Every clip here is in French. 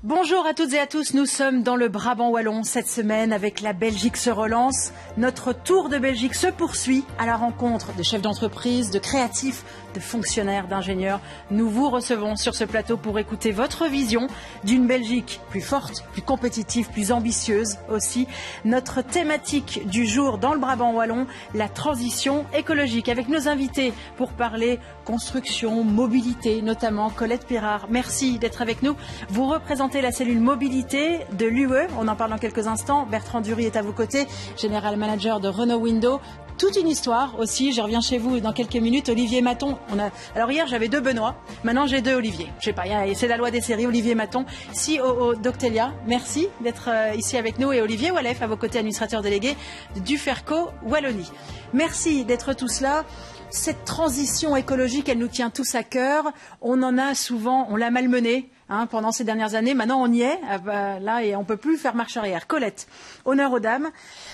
Bonjour à toutes et à tous, nous sommes dans le Brabant wallon cette semaine avec La Belgique se relance. Notre tour de Belgique se poursuit à la rencontre de chefs d'entreprise, de créatifs, de fonctionnaires, d'ingénieurs. Nous vous recevons sur ce plateau pour écouter votre vision d'une Belgique plus forte, plus compétitive, plus ambitieuse aussi. Notre thématique du jour dans le Brabant wallon, la transition écologique. Avec nos invités pour parler construction, mobilité, notamment Colette Pirard. Merci d'être avec nous. Vous représentez la cellule mobilité de l'UE. On en parle dans quelques instants. Bertrand Dury est à vos côtés, général manager de Renault Window. Toute une histoire aussi, je reviens chez vous dans quelques minutes. Olivier Maton, alors hier j'avais 2 Benoît, maintenant j'ai 2 Olivier. Je sais pas, c'est la loi des séries, Olivier Maton, CEO d'Octelia. Merci d'être ici avec nous et Olivier Wallef à vos côtés, administrateur délégué de Duferco Wallonie. Merci d'être tous là. Cette transition écologique, elle nous tient tous à cœur. On en a souvent, on l'a malmenée pendant ces dernières années. Maintenant, on y est, là, et on ne peut plus faire marche arrière. Colette, honneur aux dames.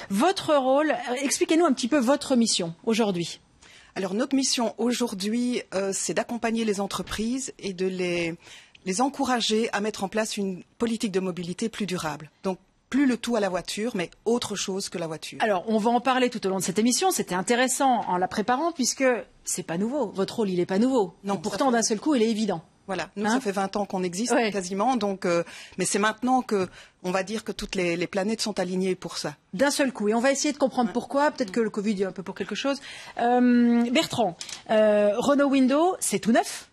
Votre rôle, expliquez-nous un petit peu votre mission aujourd'hui. Alors, notre mission aujourd'hui, c'est d'accompagner les entreprises et de les encourager à mettre en place une politique de mobilité plus durable. Donc, plus le tout à la voiture, mais autre chose que la voiture. Alors, on va en parler tout au long de cette émission. C'était intéressant en la préparant, puisque c'est pas nouveau. Votre rôle, il n'est pas nouveau. Non. Et pourtant, d'un seul coup, il est évident. Voilà. Nous, ça fait 20 ans qu'on existe, quasiment. Donc, mais c'est maintenant que, on va dire que toutes les planètes sont alignées pour ça. D'un seul coup. Et on va essayer de comprendre pourquoi. Peut-être que le Covid est un peu pour quelque chose. Bertrand, Renault Window, c'est tout neuf?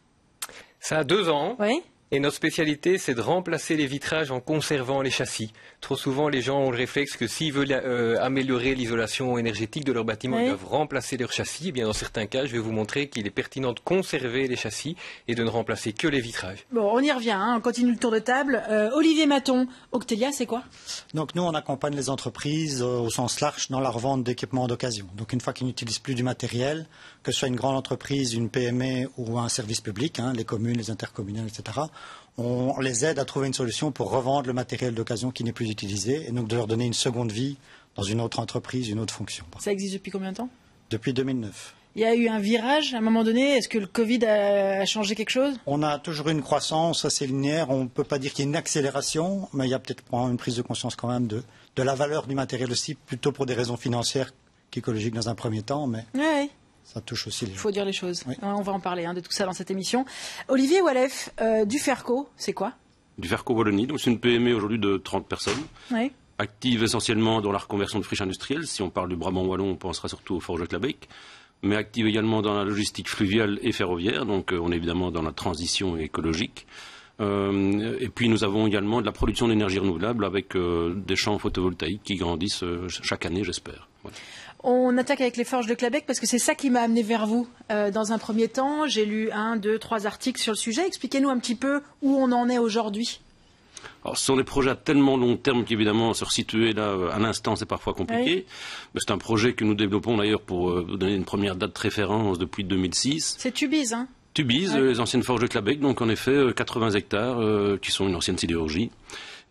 Ça a 2 ans. Oui. Et notre spécialité, c'est de remplacer les vitrages en conservant les châssis. Trop souvent, les gens ont le réflexe que s'ils veulent améliorer l'isolation énergétique de leur bâtiment, ils doivent remplacer leurs châssis. Eh bien, dans certains cas, je vais vous montrer qu'il est pertinent de conserver les châssis et de ne remplacer que les vitrages. Bon, on y revient, on continue le tour de table. Olivier Maton, Octelia, c'est quoi? Donc nous, on accompagne les entreprises au sens large dans la revente d'équipements d'occasion. Donc une fois qu'ils n'utilisent plus du matériel, que ce soit une grande entreprise, une PME ou un service public, les communes, les intercommunales, etc., on les aide à trouver une solution pour revendre le matériel d'occasion qui n'est plus utilisé et donc de leur donner une seconde vie dans une autre entreprise, une autre fonction. Ça existe depuis combien de temps? Depuis 2009. Il y a eu un virage à un moment donné. Est-ce que le Covid a changé quelque chose? On a toujours eu une croissance assez linéaire. On ne peut pas dire qu'il y ait une accélération, mais il y a peut-être une prise de conscience quand même de la valeur du matériel aussi, plutôt pour des raisons financières qu'écologiques dans un premier temps. Mais... Oui. Ça touche aussi les gens. Il faut dire les choses. Oui. On va en parler de tout ça dans cette émission. Olivier Wallef, Duferco, c'est quoi? Duferco Wallonie, donc c'est une PME aujourd'hui de 30 personnes. Oui. Active essentiellement dans la reconversion de friches industrielles. Si on parle du Brabant wallon, on pensera surtout aux forges de Clabec. Mais active également dans la logistique fluviale et ferroviaire. Donc on est évidemment dans la transition écologique. Et puis nous avons également de la production d'énergie renouvelable avec des champs photovoltaïques qui grandissent chaque année, j'espère. Voilà. On attaque avec les forges de Clabec parce que c'est ça qui m'a amené vers vous dans un premier temps. J'ai lu 1, 2, 3 articles sur le sujet. Expliquez-nous un petit peu où on en est aujourd'hui. Alors, ce sont des projets à tellement long terme qu'évidemment se resituer là à l'instant c'est parfois compliqué. Oui. C'est un projet que nous développons d'ailleurs pour vous donner une première date de référence depuis 2006. C'est Tubize, hein? Tubize, les anciennes forges de Clabec, donc en effet 80 hectares qui sont une ancienne sidérurgie.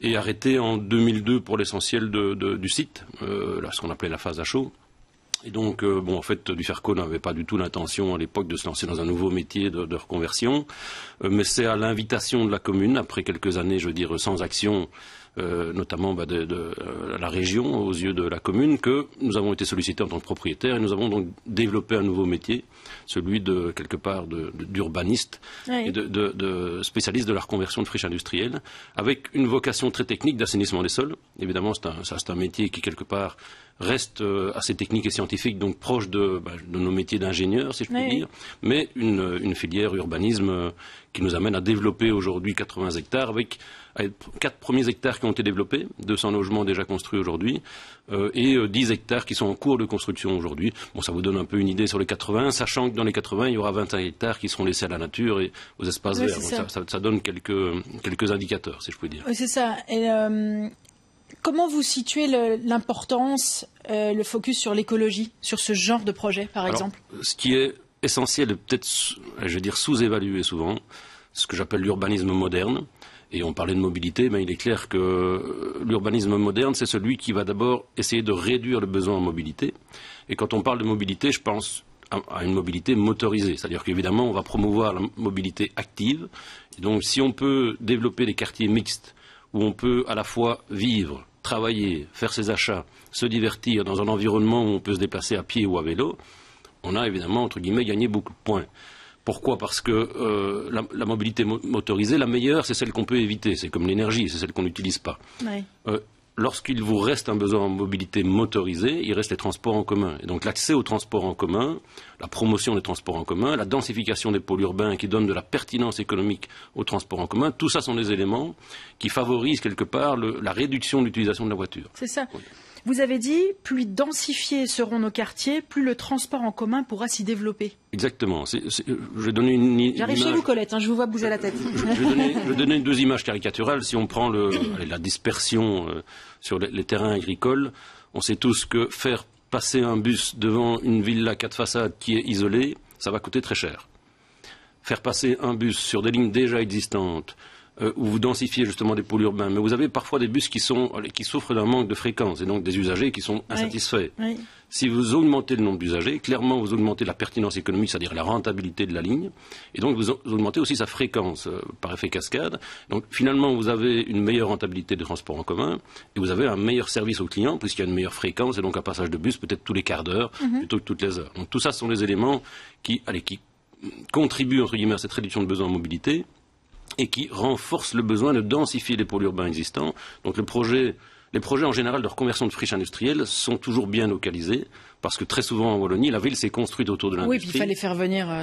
Et arrêté en 2002 pour l'essentiel du site, là, ce qu'on appelait la phase à chaud. Et donc, en fait, Duferco n'avait pas du tout l'intention à l'époque de se lancer dans un nouveau métier de reconversion, mais c'est à l'invitation de la commune, après quelques années, je veux dire, sans action, notamment de la région, aux yeux de la commune, que nous avons été sollicités en tant que propriétaires et nous avons donc développé un nouveau métier, celui de, quelque part, d'urbaniste et de spécialiste de la reconversion de friches industrielles, avec une vocation très technique d'assainissement des sols. Évidemment, c'est un métier qui, quelque part, reste assez technique et scientifique, donc proche de nos métiers d'ingénieurs, si je puis dire, mais une filière urbanisme qui nous amène à développer aujourd'hui 80 hectares avec 4 premiers hectares qui ont été développés, 200 logements déjà construits aujourd'hui, et 10 hectares qui sont en cours de construction aujourd'hui. Bon, ça vous donne un peu une idée sur les 80, sachant que dans les 80, il y aura 25 hectares qui seront laissés à la nature et aux espaces verts. Ça donne quelques indicateurs, si je puis dire. Oui, c'est ça. Et comment vous situez l'importance, le focus sur l'écologie, sur ce genre de projet, par exemple? Ce qui est essentiel et peut-être, je vais dire, sous-évalué souvent, ce que j'appelle l'urbanisme moderne. Et on parlait de mobilité, mais il est clair que l'urbanisme moderne, c'est celui qui va d'abord essayer de réduire le besoin en mobilité. Et quand on parle de mobilité, je pense à une mobilité motorisée. C'est-à-dire qu'évidemment, on va promouvoir la mobilité active. Et donc, si on peut développer des quartiers mixtes, où on peut à la fois vivre, travailler, faire ses achats, se divertir dans un environnement où on peut se déplacer à pied ou à vélo, on a évidemment, entre guillemets, gagné beaucoup de points. Pourquoi ? Parce que la mobilité motorisée, la meilleure, c'est celle qu'on peut éviter. C'est comme l'énergie, c'est celle qu'on n'utilise pas. Oui. Lorsqu'il vous reste un besoin en mobilité motorisée, il reste les transports en commun. Et donc l'accès aux transports en commun, la promotion des transports en commun, la densification des pôles urbains qui donnent de la pertinence économique aux transports en commun, tout ça sont des éléments qui favorisent quelque part la réduction de l'utilisation de la voiture. C'est ça. Oui. Vous avez dit, plus densifiés seront nos quartiers, plus le transport en commun pourra s'y développer. Exactement. Je vais donner une image. J'arrive chez vous, Colette, je vous vois bouger la tête. Je vais donner 2 images caricaturales. Si on prend la dispersion sur les terrains agricoles, on sait tous que faire passer un bus devant une villa 4 façades qui est isolée, ça va coûter très cher. Faire passer un bus sur des lignes déjà existantes, où vous densifiez justement des pôles urbains, mais vous avez parfois des bus qui souffrent d'un manque de fréquence, et donc des usagers qui sont insatisfaits. Oui. Si vous augmentez le nombre d'usagers, clairement vous augmentez la pertinence économique, c'est-à-dire la rentabilité de la ligne, et donc vous augmentez aussi sa fréquence par effet cascade. Donc finalement vous avez une meilleure rentabilité des transports en commun, et vous avez un meilleur service aux clients, puisqu'il y a une meilleure fréquence, et donc un passage de bus peut-être tous les quarts d'heure, plutôt que toutes les heures. Donc tout ça ce sont des éléments qui contribuent entre guillemets à cette réduction de besoin en mobilité, et qui renforce le besoin de densifier les pôles urbains existants. Donc les projets en général de reconversion de friches industrielles sont toujours bien localisés, parce que très souvent en Wallonie, la ville s'est construite autour de l'industrie. Oui, puis il fallait faire venir...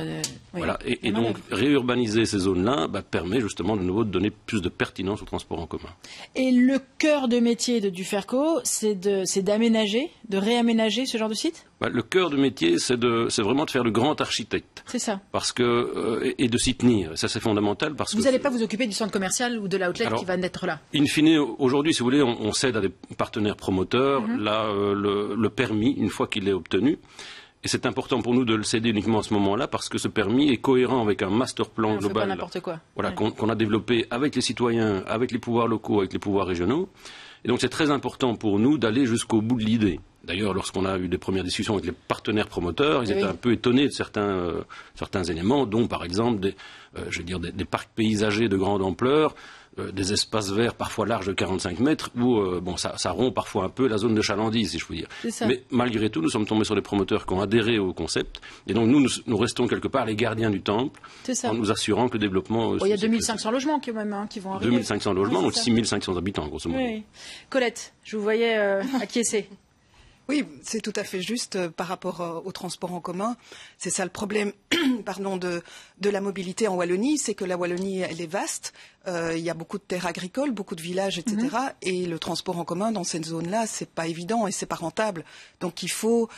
Voilà, et donc réurbaniser ces zones-là permet justement de nouveau de donner plus de pertinence au transport en commun. Et le cœur de métier de Duferco, c'est d'aménager, de réaménager ce genre de site ? Le cœur de métier, c'est vraiment de faire le grand architecte. C'est ça. Parce que, et de s'y tenir. Ça, c'est fondamental. Parce vous que n'allez pas vous occuper du centre commercial ou de l'outlet qui va naître là ? In fine, aujourd'hui, si vous voulez, on cède à des partenaires promoteurs le permis, une fois qu'il est obtenu. Et c'est important pour nous de le céder uniquement à ce moment-là, parce que ce permis est cohérent avec un master plan global. Pas n'importe quoi. Voilà, qu'on a développé avec les citoyens, avec les pouvoirs locaux, avec les pouvoirs régionaux. Et donc c'est très important pour nous d'aller jusqu'au bout de l'idée. D'ailleurs, lorsqu'on a eu des premières discussions avec les partenaires promoteurs, ils étaient un peu étonnés de certains éléments, dont par exemple des parcs paysagers de grande ampleur, des espaces verts parfois larges de 45 mètres, où ça rompt parfois un peu la zone de chalandise, si je puis dire. Mais malgré tout, nous sommes tombés sur des promoteurs qui ont adhéré au concept, et donc nous restons quelque part les gardiens du temple, en nous assurant que le développement... il y a 2500 logements qui vont arriver. 2500 logements, donc 6500 habitants, grosso modo. Oui. Colette, je vous voyais acquiescer. Oui, c'est tout à fait juste par rapport au transport en commun. C'est ça le problème de la mobilité en Wallonie, c'est que la Wallonie, elle est vaste. Il y a beaucoup de terres agricoles, beaucoup de villages, etc. Et le transport en commun dans cette zone-là, c'est pas évident et c'est pas rentable. Donc il faut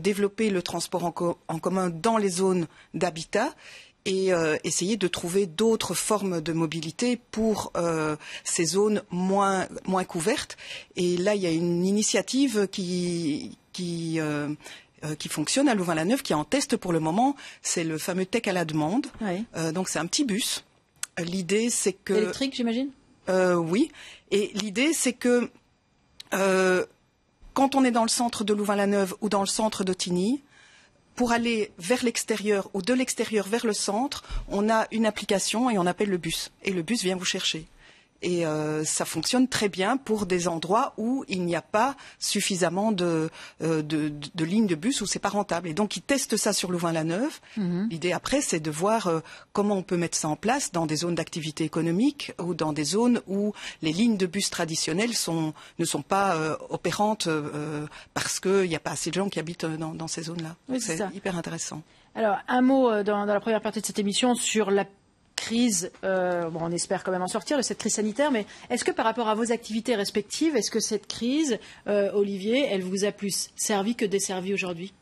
développer le transport en commun dans les zones d'habitat et essayer de trouver d'autres formes de mobilité pour ces zones moins couvertes. Et là, il y a une initiative qui fonctionne à Louvain-la-Neuve, qui est en test pour le moment. C'est le fameux Tech à la demande. Oui. Donc c'est un petit bus. L'idée, c'est que... Électrique, j'imagine ? Oui. Et l'idée, c'est que quand on est dans le centre de Louvain-la-Neuve ou dans le centre d'Ottigny, pour aller vers l'extérieur ou de l'extérieur vers le centre, on a une application et on appelle le bus. Et le bus vient vous chercher. Et ça fonctionne très bien pour des endroits où il n'y a pas suffisamment de lignes de bus, où c'est pas rentable. Et donc ils testent ça sur Louvain-la-Neuve. L'idée après, c'est de voir comment on peut mettre ça en place dans des zones d'activité économique ou dans des zones où les lignes de bus traditionnelles ne sont pas opérantes parce qu'il n'y a pas assez de gens qui habitent dans ces zones-là. Oui, c'est hyper intéressant. Alors un mot dans la première partie de cette émission sur la crise, on espère quand même en sortir de cette crise sanitaire, mais est-ce que par rapport à vos activités respectives, est-ce que cette crise, Olivier, elle vous a plus servi que desservi aujourd'hui ?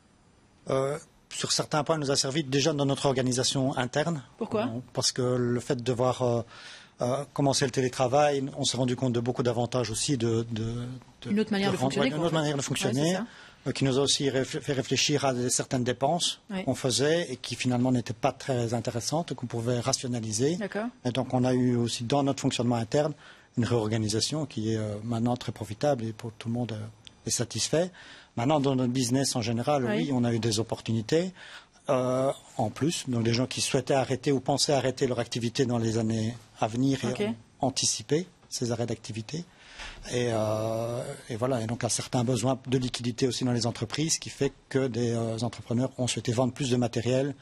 Sur certains points, elle nous a servi déjà dans notre organisation interne. Pourquoi ? Parce que le fait de devoir commencer le télétravail, on s'est rendu compte de beaucoup d'avantages aussi une autre manière de fonctionner. Une autre manière de fonctionner. Qui nous a aussi fait réfléchir à certaines dépenses qu'on faisait et qui finalement n'étaient pas très intéressantes, qu'on pouvait rationaliser. Et donc on a eu aussi dans notre fonctionnement interne une réorganisation qui est maintenant très profitable et pour tout le monde est satisfait. Maintenant dans notre business en général, oui, on a eu des opportunités en plus. Donc les gens qui souhaitaient arrêter ou pensaient arrêter leur activité dans les années à venir et anticiper ces arrêts d'activité. Et voilà, et donc un certain besoin de liquidité aussi dans les entreprises, ce qui fait que des entrepreneurs ont souhaité vendre plus de matériel,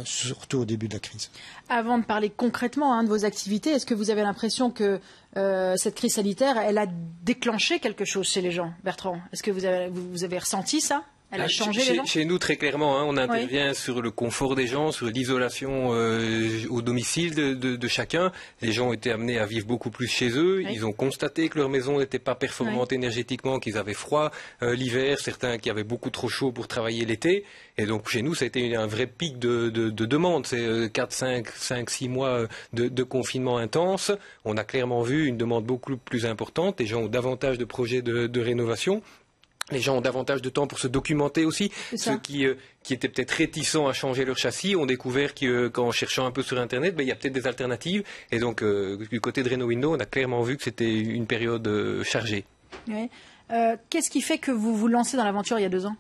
surtout au début de la crise. Avant de parler concrètement de vos activités, est-ce que vous avez l'impression que cette crise sanitaire, elle a déclenché quelque chose chez les gens, Bertrand? Est-ce que vous avez ressenti ça? Elle a changé les gens? Chez nous, très clairement, on intervient sur le confort des gens, sur l'isolation au domicile de chacun. Les gens ont été amenés à vivre beaucoup plus chez eux. Ils ont constaté que leur maison n'était pas performante énergétiquement, qu'ils avaient froid l'hiver, certains qui avaient beaucoup trop chaud pour travailler l'été. Et donc, chez nous, ça a été un vrai pic de demande. C'est 4, 5, 6 mois de confinement intense. On a clairement vu une demande beaucoup plus importante. Les gens ont davantage de projets de rénovation. Les gens ont davantage de temps pour se documenter aussi. Ceux qui étaient peut-être réticents à changer leur châssis ont découvert qu'en cherchant un peu sur Internet, il y a peut-être des alternatives. Et donc, du côté de Renault Window, on a clairement vu que c'était une période chargée. Oui. Qu'est-ce qui fait que vous vous lancez dans l'aventure il y a 2 ans?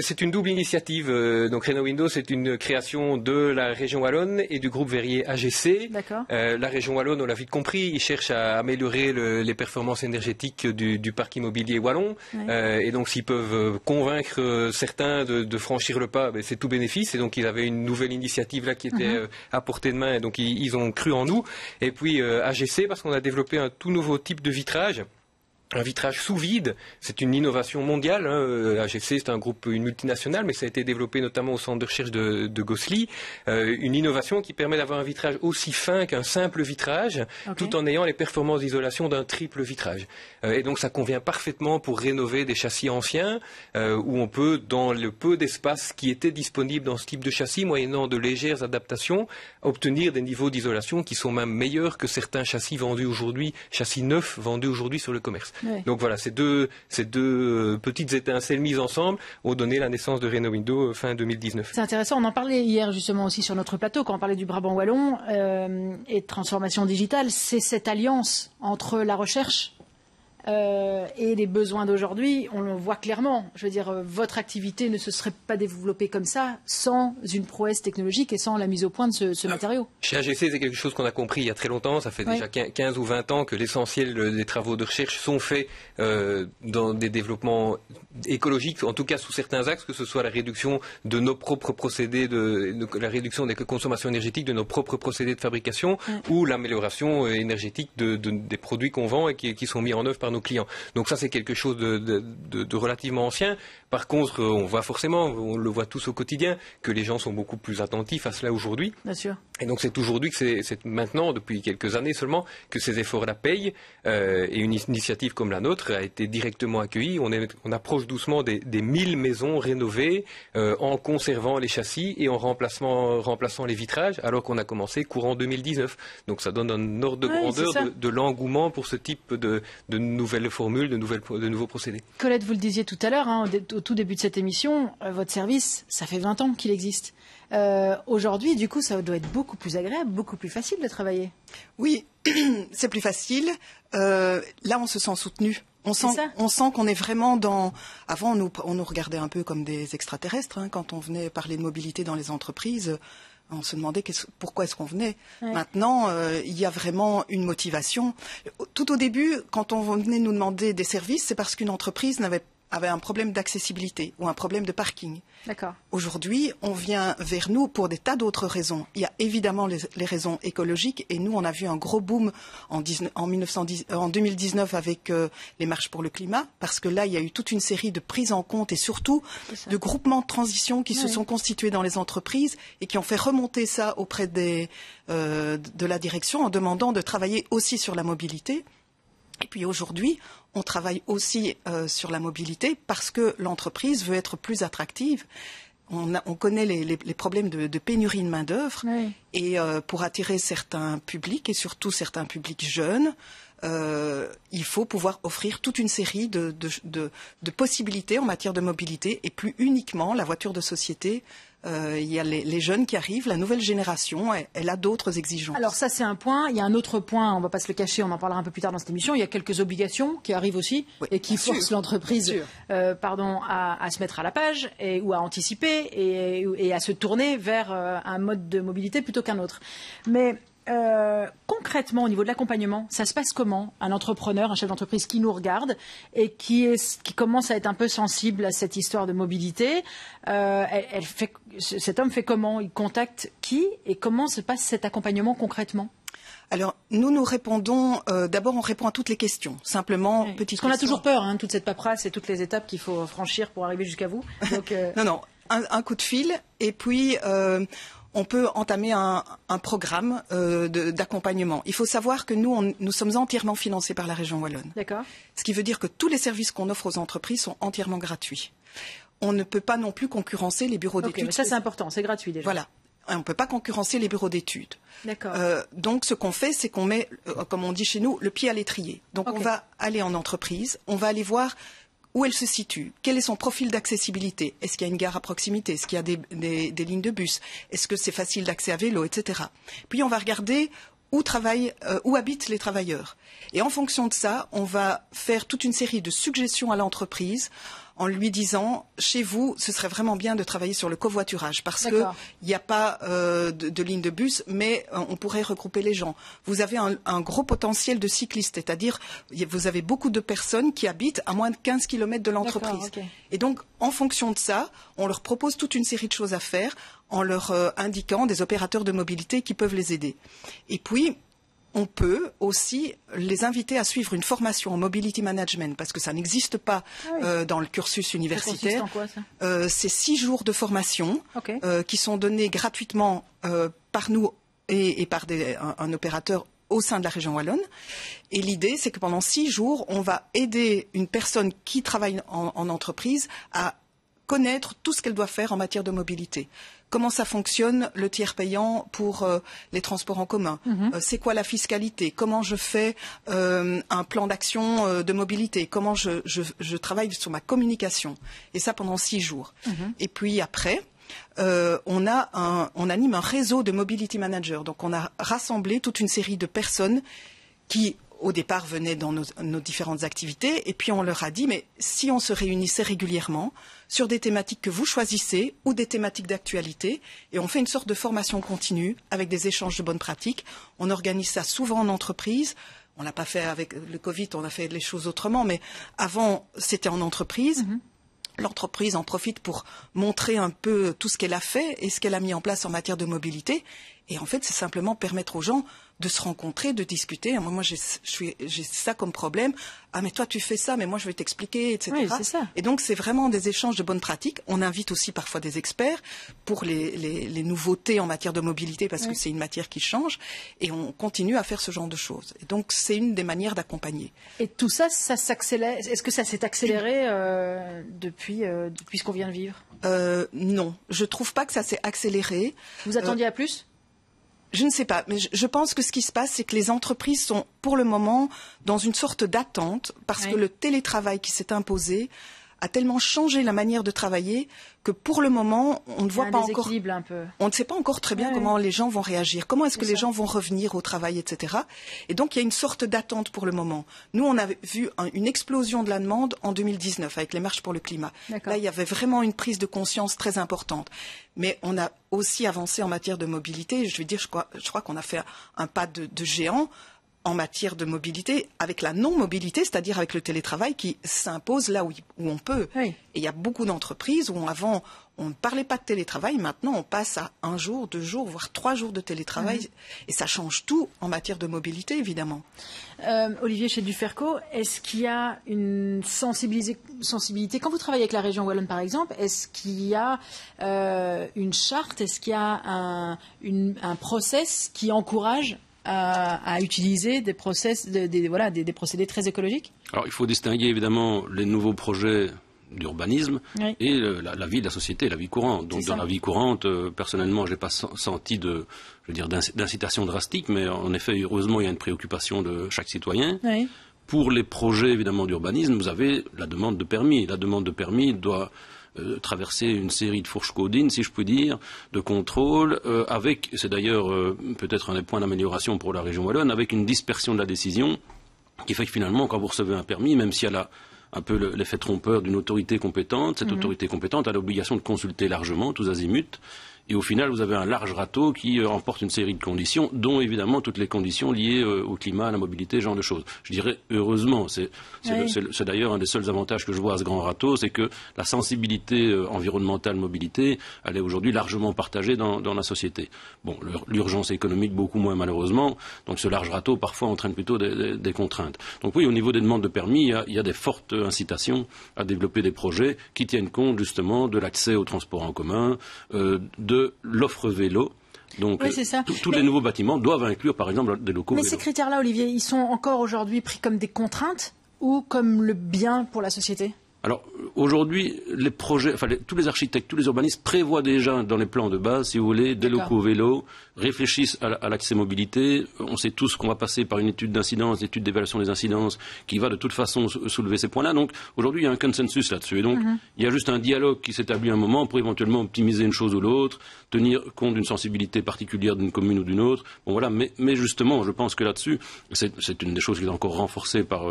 C'est une double initiative. Donc Renault Window, c'est une création de la région wallonne et du groupe verrier AGC. La région wallonne, on l'a vite compris, ils cherchent à améliorer les performances énergétiques du parc immobilier wallon. Et donc s'ils peuvent convaincre certains de franchir le pas, c'est tout bénéfice. Et donc ils avaient une nouvelle initiative là qui était à portée de main. Et donc ils ont cru en nous. Et puis AGC, parce qu'on a développé un tout nouveau type de vitrage. Un vitrage sous vide, c'est une innovation mondiale. AGC, c'est un groupe, une multinationale, mais ça a été développé notamment au centre de recherche de Gosselies. Une innovation qui permet d'avoir un vitrage aussi fin qu'un simple vitrage, tout en ayant les performances d'isolation d'un triple vitrage. Et donc ça convient parfaitement pour rénover des châssis anciens, où on peut, dans le peu d'espace qui était disponible dans ce type de châssis, moyennant de légères adaptations, obtenir des niveaux d'isolation qui sont même meilleurs que certains châssis vendus aujourd'hui, châssis neufs vendus aujourd'hui sur le commerce. Donc voilà, ces deux petites étincelles mises ensemble ont donné la naissance de Renault Window fin 2019. C'est intéressant, on en parlait hier justement aussi sur notre plateau quand on parlait du Brabant wallon et de transformation digitale. C'est cette alliance entre la recherche et les besoins d'aujourd'hui, on le voit clairement. Je veux dire, votre activité ne se serait pas développée comme ça sans une prouesse technologique et sans la mise au point de ce matériau. Chez AGC, c'est quelque chose qu'on a compris il y a très longtemps. Ça fait déjà 15 ou 20 ans que l'essentiel des travaux de recherche sont faits dans des développements écologiques, en tout cas sous certains axes, que ce soit la réduction de nos propres procédés, la réduction des consommations énergétiques de nos propres procédés de fabrication ou l'amélioration énergétique des produits qu'on vend et qui sont mis en œuvre par nos clients. Donc ça, c'est quelque chose de relativement ancien. Par contre, on voit forcément, on le voit tous au quotidien, que les gens sont beaucoup plus attentifs à cela aujourd'hui. Bien sûr. Et donc c'est aujourd'hui que c'est maintenant, depuis quelques années seulement, que ces efforts-là payent. Et une initiative comme la nôtre a été directement accueillie. On approche doucement des 1000 maisons rénovées en conservant les châssis et en remplaçant les vitrages, alors qu'on a commencé courant 2019. Donc ça donne un ordre de grandeur de l'engouement pour ce type de nouvelles formules, de nouveaux procédés. Colette, vous le disiez tout à l'heure, au tout début de cette émission, votre service, ça fait 20 ans qu'il existe. Aujourd'hui, du coup, ça doit être beaucoup plus agréable, beaucoup plus facile de travailler. Oui, c'est plus facile. Là, on se sent soutenu. On sent qu'on est vraiment dans... Avant, on nous regardait un peu comme des extraterrestres quand on venait parler de mobilité dans les entreprises. On se demandait pourquoi est-ce qu'on venait. Maintenant, il y a vraiment une motivation. Tout au début, quand on venait nous demander des services, c'est parce qu'une entreprise avait un problème d'accessibilité ou un problème de parking. D'accord. Aujourd'hui, on vient vers nous pour des tas d'autres raisons. Il y a évidemment les raisons écologiques et nous, on a vu un gros boom en 2019 avec les marches pour le climat parce que là, il y a eu toute une série de prises en compte et surtout de groupements de transition qui se sont constitués dans les entreprises et qui ont fait remonter ça auprès de la direction en demandant de travailler aussi sur la mobilité. Et puis aujourd'hui, on travaille aussi sur la mobilité parce que l'entreprise veut être plus attractive. On connaît les problèmes de pénurie de main-d'œuvre et pour attirer certains publics et surtout certains publics jeunes, il faut pouvoir offrir toute une série de possibilités en matière de mobilité et plus uniquement la voiture de société. Il y a les jeunes qui arrivent, la nouvelle génération, elle a d'autres exigences. Alors ça, c'est un point. Il y a un autre point, on ne va pas se le cacher, on en parlera un peu plus tard dans cette émission. Il y a quelques obligations qui arrivent aussi et qui forcent l'entreprise à se mettre à la page ou à anticiper et à se tourner vers un mode de mobilité plutôt qu'un autre. Mais concrètement, au niveau de l'accompagnement, ça se passe comment? Un entrepreneur, un chef d'entreprise qui nous regarde et qui commence à être un peu sensible à cette histoire de mobilité, cet homme fait comment? Il contacte qui? Et comment se passe cet accompagnement concrètement? Alors, nous répondons, d'abord on répond à toutes les questions, simplement, Oui. petite Parce qu'on a question. toujours peur, toute cette paperasse et toutes les étapes qu'il faut franchir pour arriver jusqu'à vous. Donc, Non, un coup de fil, et puis on peut entamer un programme d'accompagnement. Il faut savoir que nous sommes entièrement financés par la région wallonne. D'accord. Ce qui veut dire que tous les services qu'on offre aux entreprises sont entièrement gratuits. On ne peut pas non plus concurrencer les bureaux d'études. Mais ça c'est important, c'est gratuit déjà. Voilà. On ne peut pas concurrencer les bureaux d'études. D'accord. Donc, ce qu'on fait, c'est qu'on met, comme on dit chez nous, le pied à l'étrier. Donc, Ok. on va aller en entreprise, on va aller voir où elle se situe, quel est son profil d'accessibilité, est-ce qu'il y a une gare à proximité, est-ce qu'il y a des lignes de bus, est-ce que c'est facile d'accès à vélo, etc. Puis, on va regarder où habitent les travailleurs. Et en fonction de ça, on va faire toute une série de suggestions à l'entreprise en lui disant, chez vous, ce serait vraiment bien de travailler sur le covoiturage parce qu'il n'y a pas de ligne de bus, mais on pourrait regrouper les gens. Vous avez un gros potentiel de cyclistes, c'est-à-dire vous avez beaucoup de personnes qui habitent à moins de 15 km de l'entreprise. Okay. Et donc, en fonction de ça, on leur propose toute une série de choses à faire en leur indiquant des opérateurs de mobilité qui peuvent les aider. Et puis, on peut aussi les inviter à suivre une formation en mobility management parce que ça n'existe pas dans le cursus universitaire. Ça consiste en quoi, ça? C'est 6 jours de formation Okay. qui sont donnés gratuitement par nous et par un opérateur au sein de la région wallonne. Et l'idée, c'est que pendant 6 jours, on va aider une personne qui travaille en entreprise à connaître tout ce qu'elle doit faire en matière de mobilité. Comment ça fonctionne, le tiers payant pour les transports en commun? C'est quoi la fiscalité? Comment je fais un plan d'action de mobilité? Comment je travaille sur ma communication? Et ça pendant 6 jours. Et puis après, on anime un réseau de mobility managers. Donc on a rassemblé toute une série de personnes qui au départ venaient dans nos différentes activités, et puis on leur a dit, mais si on se réunissait régulièrement sur des thématiques que vous choisissez ou des thématiques d'actualité, et on fait une sorte de formation continue avec des échanges de bonnes pratiques. On organise ça souvent en entreprise. On l'a pas fait avec le Covid, on a fait les choses autrement, mais avant c'était en entreprise. L'entreprise en profite pour montrer un peu tout ce qu'elle a fait et ce qu'elle a mis en place en matière de mobilité. Et en fait, c'est simplement permettre aux gens de se rencontrer, de discuter. Moi, j'ai ça comme problème. Ah, mais toi, tu fais ça, mais moi, je vais t'expliquer, etc. Oui, c'est ça. Et donc, c'est vraiment des échanges de bonnes pratiques. On invite aussi parfois des experts pour les nouveautés en matière de mobilité, parce que c'est une matière qui change. Et on continue à faire ce genre de choses. Et donc, c'est une des manières d'accompagner. Et tout ça, ça s'accélère. Est-ce que ça s'est accéléré depuis ce qu'on vient de vivre? Non, je trouve pas que ça s'est accéléré. Vous attendiez à plus? Je ne sais pas, mais je pense que ce qui se passe, c'est que les entreprises sont pour le moment dans une sorte d'attente parce que le télétravail qui s'est imposé a tellement changé la manière de travailler que pour le moment, on ne voit pas encore. Un peu. On ne sait pas encore très bien comment les gens vont réagir, comment est-ce que les gens vont revenir au travail, etc. Et donc il y a une sorte d'attente pour le moment. Nous, on a vu une explosion de la demande en 2019 avec les marches pour le climat. Là, il y avait vraiment une prise de conscience très importante. Mais on a aussi avancé en matière de mobilité. Je veux dire, je crois qu'on a fait un pas de géant en matière de mobilité, avec la non-mobilité, c'est-à-dire avec le télétravail qui s'impose là où on peut. Oui. Et il y a beaucoup d'entreprises où avant, on ne parlait pas de télétravail. Maintenant, on passe à 1 jour, 2 jours, voire 3 jours de télétravail. Et ça change tout en matière de mobilité, évidemment. Olivier, chez Duferco, est-ce qu'il y a une sensibilité quand vous travaillez avec la région wallonne, par exemple, est-ce qu'il y a une charte, est-ce qu'il y a un process qui encourage à utiliser des procédés très écologiques? Alors, il faut distinguer évidemment les nouveaux projets d'urbanisme et la vie de la société, la vie courante. Donc, dans la vie courante, personnellement, je n'ai pas senti d'incitation drastique, mais en effet, heureusement, il y a une préoccupation de chaque citoyen. Oui. Pour les projets, évidemment, d'urbanisme, vous avez la demande de permis. La demande de permis doit traverser une série de fourches codines, si je puis dire, de contrôle, avec, c'est d'ailleurs peut-être un des points d'amélioration pour la région wallonne, avec une dispersion de la décision, qui fait que finalement, quand vous recevez un permis, même s'il y a un peu l'effet trompeur d'une autorité compétente, cette autorité compétente a l'obligation de consulter largement, tous azimuts, Et au final, vous avez un large râteau qui emporte une série de conditions, dont évidemment toutes les conditions liées au climat, à la mobilité, ce genre de choses. Je dirais heureusement, c'est d'ailleurs un des seuls avantages que je vois à ce grand râteau, c'est que la sensibilité environnementale mobilité, elle est aujourd'hui largement partagée dans la société. Bon, l'urgence économique beaucoup moins malheureusement, donc ce large râteau parfois entraîne plutôt des contraintes. Donc oui, au niveau des demandes de permis, il y a des fortes incitations à développer des projets qui tiennent compte justement de l'accès au transport en commun, de l'offre vélo. Donc tous les nouveaux bâtiments doivent inclure par exemple des locaux vélo. Mais ces critères-là, Olivier, ils sont encore aujourd'hui pris comme des contraintes ou comme le bien pour la société ? Alors aujourd'hui, les projets, tous les architectes, tous les urbanistes prévoient déjà dans les plans de base, si vous voulez, des locaux vélos, réfléchissent à l'accès mobilité. On sait tous qu'on va passer par une étude d'incidence, une étude d'évaluation des incidences, qui va de toute façon soulever ces points-là. Donc aujourd'hui, il y a un consensus là-dessus. Et donc il y a juste un dialogue qui s'établit un moment pour éventuellement optimiser une chose ou l'autre, tenir compte d'une sensibilité particulière d'une commune ou d'une autre. Bon voilà, mais justement, je pense que là-dessus, c'est une des choses qui est encore renforcée par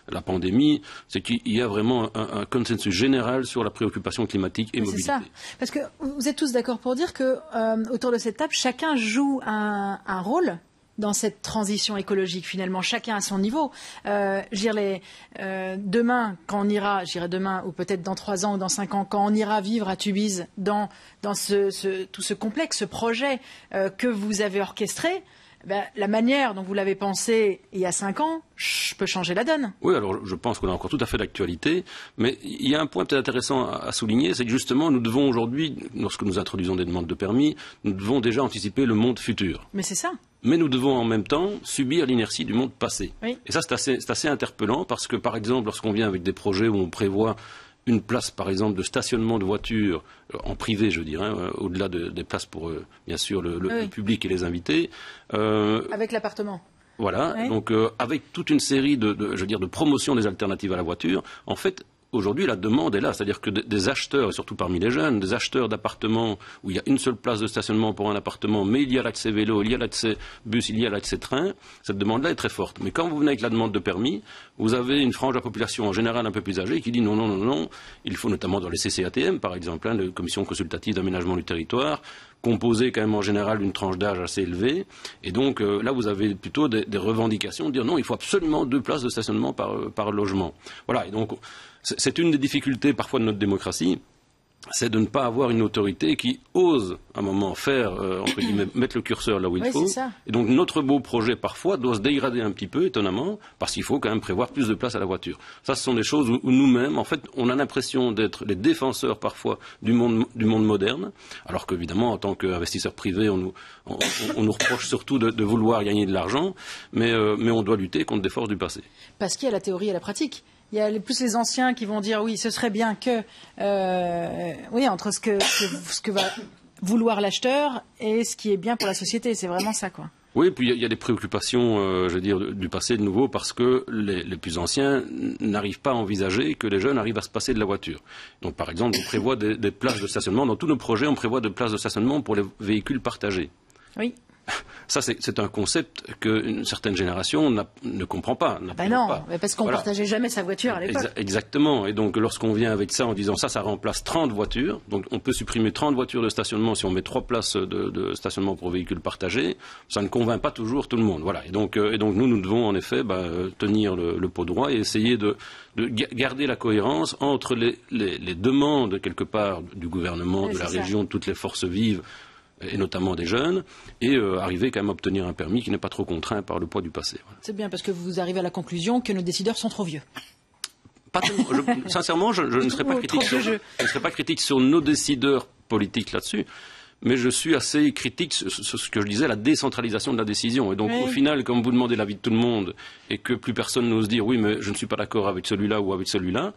la pandémie, c'est qu'il y a vraiment un consensus général sur la préoccupation climatique et mobilité. C'est ça. Parce que vous êtes tous d'accord pour dire que autour de cette table, chacun joue un rôle dans cette transition écologique, finalement, chacun à son niveau. Demain, quand on ira, demain, ou peut-être dans 3 ans ou dans 5 ans, quand on ira vivre à Tubize dans tout ce complexe, ce projet que vous avez orchestré, la manière dont vous l'avez pensé il y a 5 ans peut changer la donne. Oui, alors je pense qu'on a encore tout à fait d'actualité, mais il y a un point peut-être intéressant à souligner, c'est que justement nous devons aujourd'hui, lorsque nous introduisons des demandes de permis, nous devons déjà anticiper le monde futur. Mais c'est ça. Mais nous devons en même temps subir l'inertie du monde passé. Oui. Et ça c'est assez interpellant parce que par exemple lorsqu'on vient avec des projets où on prévoit une place, par exemple, de stationnement de voitures en privé, je dirais, au-delà des places pour, bien sûr, le public et les invités. Avec l'appartement. Voilà. Oui. Donc, avec toute une série de promotion des alternatives à la voiture, en fait, aujourd'hui, la demande est là. C'est-à-dire que des acheteurs, et surtout parmi les jeunes, des acheteurs d'appartements où il y a une seule place de stationnement pour un appartement, mais il y a l'accès vélo, il y a l'accès bus, il y a l'accès train, cette demande-là est très forte. Mais quand vous venez avec la demande de permis, vous avez une frange de la population en général un peu plus âgée qui dit non, il faut notamment dans les CCATM, par exemple, les commissions consultatives d'aménagement du territoire, composées quand même en général d'une tranche d'âge assez élevée. Et donc là, vous avez plutôt des revendications de dire non, il faut absolument 2 places de stationnement par logement. Voilà, et donc c'est une des difficultés parfois de notre démocratie, c'est de ne pas avoir une autorité qui ose à un moment faire, entre guillemets, mettre le curseur là où il faut. Et donc notre beau projet parfois doit se dégrader un petit peu, étonnamment, parce qu'il faut quand même prévoir plus de place à la voiture. Ça, ce sont des choses où nous-mêmes, en fait, on a l'impression d'être les défenseurs parfois du monde moderne, alors qu'évidemment, en tant qu'investisseur privé, on nous reproche surtout de vouloir gagner de l'argent, mais on doit lutter contre des forces du passé. Parce qu'il y a la théorie et la pratique. Il y a plus les anciens qui vont dire oui, ce serait bien que entre ce que va vouloir l'acheteur et ce qui est bien pour la société, c'est vraiment ça, quoi. Oui, puis il y a des préoccupations, du passé de nouveau, parce que les plus anciens n'arrivent pas à envisager que les jeunes arrivent à se passer de la voiture. Donc, par exemple, on prévoit des places de stationnement. Dans tous nos projets, on prévoit des places de stationnement pour les véhicules partagés. Oui. Ça, c'est un concept qu'une certaine génération ne comprend pas. Parce qu'on ne partageait jamais sa voiture à l'époque. Exactement. Et donc, lorsqu'on vient avec ça en disant ça remplace 30 voitures, donc on peut supprimer 30 voitures de stationnement si on met 3 places de stationnement pour véhicules partagés, ça ne convainc pas toujours tout le monde. Voilà. Et donc nous devons en effet tenir le pot droit et essayer de garder la cohérence entre les demandes, quelque part, du gouvernement, de la région, de toutes les forces vives, et notamment des jeunes, et arriver quand même à obtenir un permis qui n'est pas trop contraint par le poids du passé. Voilà. C'est bien, parce que vous arrivez à la conclusion que nos décideurs sont trop vieux. Pas tellement. Sincèrement, je ne serais pas critique sur nos décideurs politiques là-dessus, mais je suis assez critique sur ce que je disais, la décentralisation de la décision. Et donc, au final, comme vous demandez l'avis de tout le monde, et que plus personne n'ose dire oui, mais je ne suis pas d'accord avec celui-là ou avec celui-là,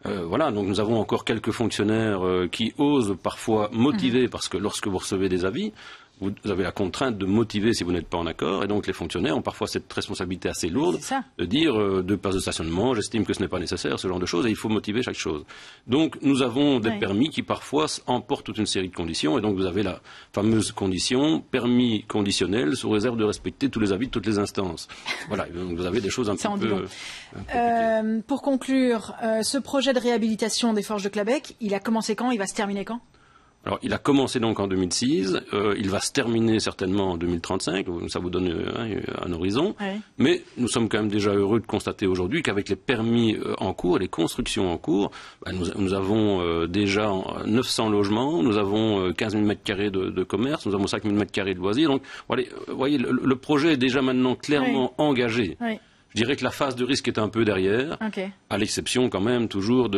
voilà, donc nous avons encore quelques fonctionnaires qui osent parfois motiver, parce que lorsque vous recevez des avis, vous avez la contrainte de motiver si vous n'êtes pas en accord, et donc les fonctionnaires ont parfois cette responsabilité assez lourde de dire 2 places de stationnement, j'estime que ce n'est pas nécessaire, ce genre de choses, et il faut motiver chaque chose. Donc nous avons des permis qui parfois emportent toute une série de conditions, et donc vous avez la fameuse condition permis conditionnel sous réserve de respecter tous les avis de toutes les instances. Voilà, donc vous avez des choses un peu pour conclure, ce projet de réhabilitation des forges de Clabecq, il a commencé quand? Il va se terminer quand? Alors, il a commencé donc en 2006, il va se terminer certainement en 2035, ça vous donne un horizon, Oui. mais nous sommes quand même déjà heureux de constater aujourd'hui qu'avec les permis en cours, les constructions en cours, nous avons déjà 900 logements, nous avons 15 000 mètres carrés de commerce, nous avons 5 000 mètres carrés de loisirs, donc vous voyez, le projet est déjà maintenant clairement engagé. Oui. Je dirais que la phase de risque est un peu derrière, à l'exception quand même toujours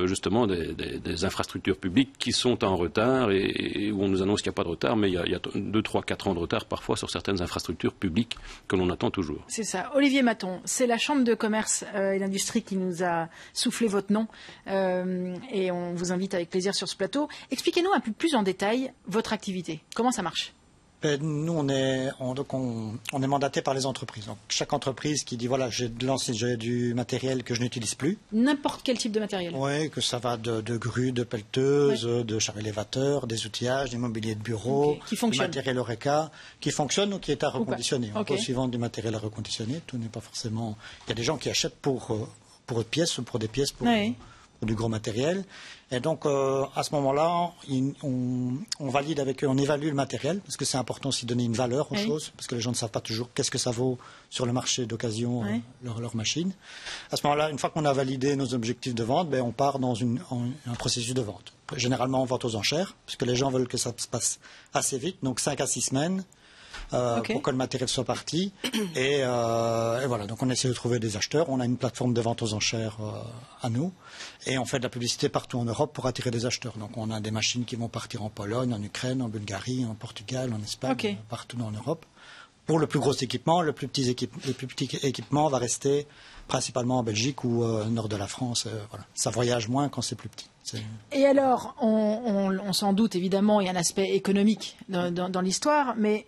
justement des infrastructures publiques qui sont en retard et où on nous annonce qu'il n'y a pas de retard, mais il y a 2, 3, 4 ans de retard parfois sur certaines infrastructures publiques que l'on attend toujours. C'est ça. Olivier Maton, c'est la Chambre de commerce et d'industrie qui nous a soufflé votre nom et on vous invite avec plaisir sur ce plateau. Expliquez-nous un peu plus en détail votre activité. Comment ça marche ? Nous, on est mandaté par les entreprises. Donc, chaque entreprise qui dit voilà, j'ai du matériel que je n'utilise plus. N'importe quel type de matériel. Oui, que ça va de grues, de pelleteuses, de chars élévateurs, des outillages, du mobilier de bureau, du matériel Horeca, qui fonctionne ou qui est à reconditionner. Encore suivant du matériel à reconditionner, tout n'est pas forcément. Il y a des gens qui achètent pour une pièce ou pour des pièces pour du gros matériel. Et donc, à ce moment-là, on valide avec eux, on évalue le matériel, parce que c'est important aussi de donner une valeur aux choses, parce que les gens ne savent pas toujours qu'est-ce que ça vaut sur le marché d'occasion, leur machine. À ce moment-là, une fois qu'on a validé nos objectifs de vente, on part dans un processus de vente. Généralement, on vente aux enchères, parce que les gens veulent que ça se passe assez vite, donc 5 à 6 semaines. Pour que le matériel soit parti. Et voilà, donc on essaie de trouver des acheteurs. On a une plateforme de vente aux enchères à nous. Et on fait de la publicité partout en Europe pour attirer des acheteurs. Donc on a des machines qui vont partir en Pologne, en Ukraine, en Bulgarie, en Portugal, en Espagne, partout en Europe. Pour le plus gros équipement, les plus petits équipements va rester principalement en Belgique ou au nord de la France. Voilà. Ça voyage moins quand c'est plus petit. Et alors, on s'en doute évidemment, il y a un aspect économique dans l'histoire, mais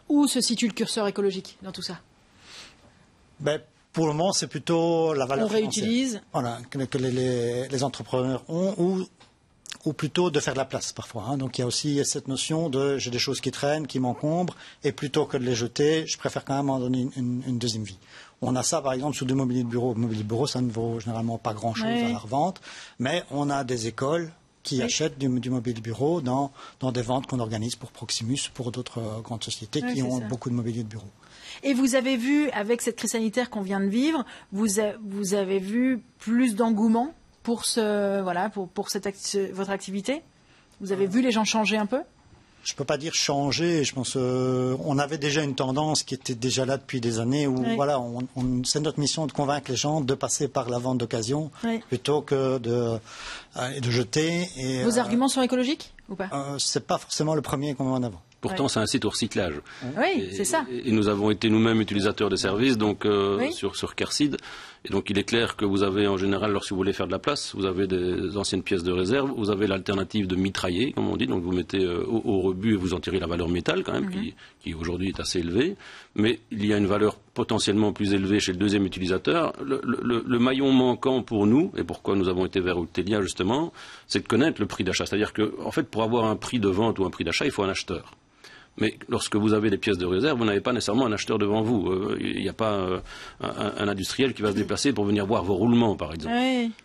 où se situe le curseur écologique dans tout ça ? Pour le moment, c'est plutôt la valeur financière. On réutilise. Voilà, que les entrepreneurs ont, ou plutôt de faire de la place parfois. Donc il y a aussi cette notion de j'ai des choses qui traînent, qui m'encombrent, et plutôt que de les jeter, je préfère quand même en donner une deuxième vie. On a ça par exemple sur du mobilier de bureau. Le mobilier de bureau, ça ne vaut généralement pas grand-chose à la revente, mais on a des écoles qui achètent du mobilier de bureau dans des ventes qu'on organise pour Proximus, pour d'autres grandes sociétés qui ont beaucoup de mobilier de bureau. Et vous avez vu, avec cette crise sanitaire qu'on vient de vivre, vous avez vu plus d'engouement pour votre activité ? Vous avez vu les gens changer un peu ? Je ne peux pas dire changer. Je pense on avait déjà une tendance qui était déjà là depuis des années où c'est notre mission de convaincre les gens de passer par la vente d'occasion plutôt que de jeter. Et, vos arguments sont écologiques ou pas ? C'est pas forcément le premier qu'on met en avant. Pourtant, c'est un site au recyclage. Oui, c'est ça. Et nous avons été nous-mêmes utilisateurs de services donc, sur Carcide. Et donc, il est clair que vous avez, en général, lorsque vous voulez faire de la place, vous avez des anciennes pièces de réserve, vous avez l'alternative de mitrailler, comme on dit. Donc, vous mettez au rebut et vous en tirez la valeur métal, quand même, qui aujourd'hui est assez élevée. Mais il y a une valeur potentiellement plus élevée chez le deuxième utilisateur. Le maillon manquant pour nous, et pourquoi nous avons été vers Outelia, justement, c'est de connaître le prix d'achat. C'est-à-dire que, en fait, pour avoir un prix de vente ou un prix d'achat, il faut un acheteur. Mais lorsque vous avez des pièces de réserve, vous n'avez pas nécessairement un acheteur devant vous. Il n'y a pas un industriel qui va se déplacer pour venir voir vos roulements, par exemple.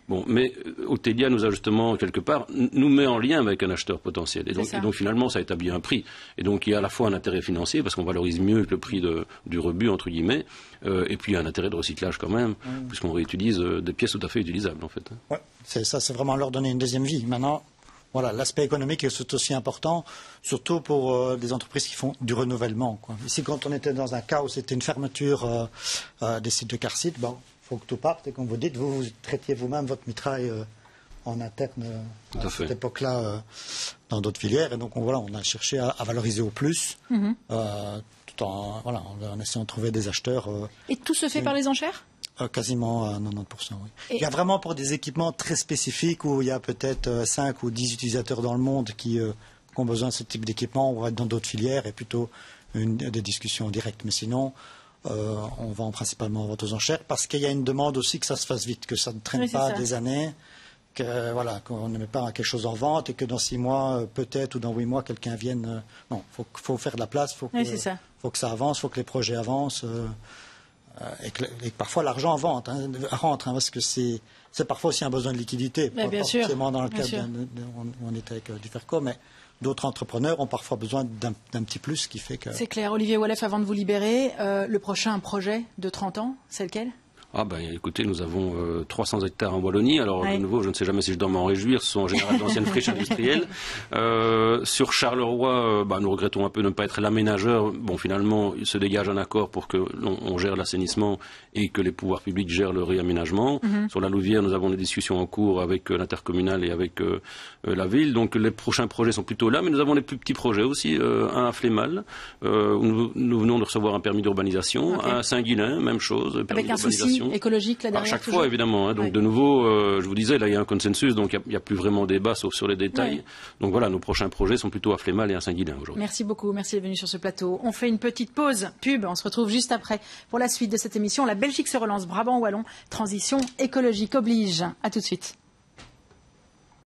Bon, mais Outelia nous a justement, quelque part, nous met en lien avec un acheteur potentiel. Et donc finalement, ça établit un prix. Et donc il y a à la fois un intérêt financier, parce qu'on valorise mieux que le prix du rebut, entre guillemets, et puis il y a un intérêt de recyclage quand même, puisqu'on réutilise des pièces tout à fait utilisables, en fait. Ouais, c'est vraiment leur donner une deuxième vie. Maintenant, voilà, l'aspect économique est aussi important, surtout pour des entreprises qui font du renouvellement. Ici, quand on était dans un cas où c'était une fermeture des sites de Carcide, il faut que tout parte. Et comme vous dites, vous traitiez vous-même votre mitraille en interne à cette époque-là dans d'autres filières. Et donc, on a cherché à valoriser au plus, tout en essayant de trouver des acheteurs. Et tout se fait par les enchères ? Quasiment à 90%, oui. Il y a vraiment pour des équipements très spécifiques où il y a peut-être 5 ou 10 utilisateurs dans le monde qui ont besoin de ce type d'équipement. On va être dans d'autres filières et plutôt des discussions directes. Mais sinon, on vend principalement en vente aux enchères parce qu'il y a une demande aussi que ça se fasse vite, que ça ne traîne pas des années, qu'on ne met pas quelque chose en vente et que dans 6 mois, peut-être, ou dans 8 mois, quelqu'un vienne. Non, faut faire de la place, faut que ça avance, faut que les projets avancent. Et que parfois l'argent rentre, parce que c'est c'est parfois aussi un besoin de liquidité. Mais bien sûr, forcément dans le cadre où on était avec Duferco, mais d'autres entrepreneurs ont parfois besoin d'un petit plus qui fait que... C'est clair. Olivier Wallef, avant de vous libérer, le prochain projet de 30 ans, c'est lequel ? Ah ben écoutez, nous avons 300 hectares en Wallonie. Alors de nouveau, je ne sais jamais si je dois m'en réjouir. Ce sont en général d'anciennes friches industrielles. Sur Charleroi, nous regrettons un peu de ne pas être l'aménageur. Bon, finalement, il se dégage un accord pour que l'on gère l'assainissement et que les pouvoirs publics gèrent le réaménagement. Sur la Louvière, nous avons des discussions en cours avec l'intercommunal et avec la ville. Donc les prochains projets sont plutôt là, mais nous avons des plus petits projets aussi. Un à Flémal, où nous venons de recevoir un permis d'urbanisation. Un à Saint-Guilain, même chose. Avec un souci écologique là derrière. À chaque fois, évidemment. Donc de nouveau, je vous disais, là il y a un consensus, donc il n'y a plus vraiment débat sauf sur les détails. Donc voilà, nos prochains projets sont plutôt à Flémal et à Saint-Guilain aujourd'hui. Merci beaucoup, merci d'être venu sur ce plateau. On fait une petite pause pub, on se retrouve juste après pour la suite de cette émission. La Belgique se relance, Brabant Wallon, transition écologique oblige. À tout de suite.